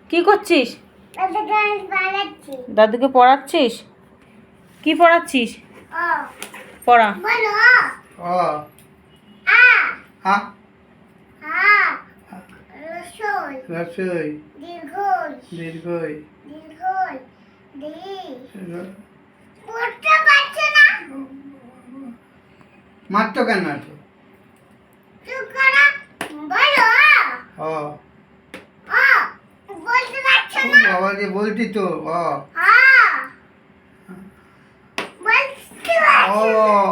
কি করছিস? দাদুকে পড়াচ্ছিস? কি পড়াচ্ছিস? পড়া। অ আ রসই দীর্ঘই মারতো কেন তো? ও বাবা যে বলতি তো ও ও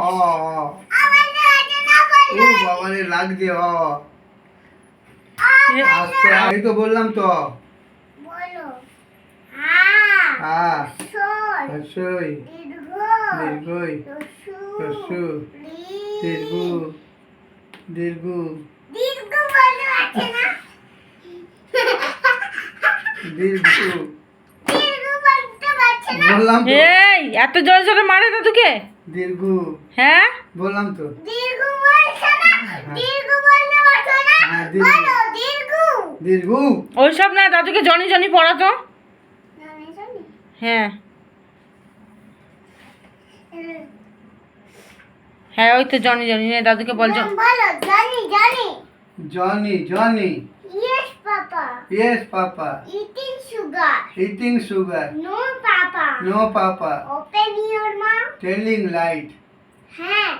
ও ও বাবা রে লাগছে ও আস্তে আমি তো বললাম তো রসই দীর্ঘই রসু দীর্ঘ বললাম তো। এই এত জোরে জোরে মারে দাদুকে? দীর্ঘ হ্যাঁ বললাম তো। দীর্ঘ ওইসব না, দাদুকে জনি জনি পড়াতো। হ্যাঁ হ্যাঁ, ওই তো জনি জনি। নে দাদুকে বল। Johnny. Yes, Papa. Yes, Papa. Eating sugar. Eating sugar. No, Papa. No, Papa. Open your mouth. Telling light. হ্যাঁ,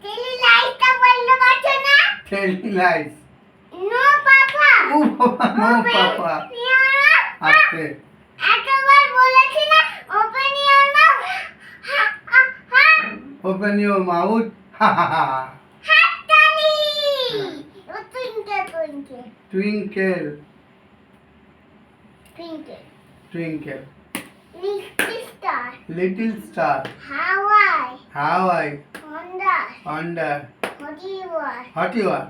তেলি লাইটটা বললো বাচ্চা না? Telling lies. No, Papa. Oh, Papa. No, Papa. আস্তে। একবার বলেছি না, open your mouth. Ha Ha Ha. Open your mouth. Ha ha ha. হাততালি। ও twinkle. Twinkle. Twinkle. Twinkle. Little star. Little star. Hawaii. How I Wonder. wonder What do you want? what you are.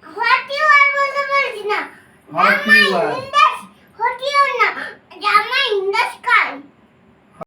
What you are বলতে পারছি না। What you are. Mamma,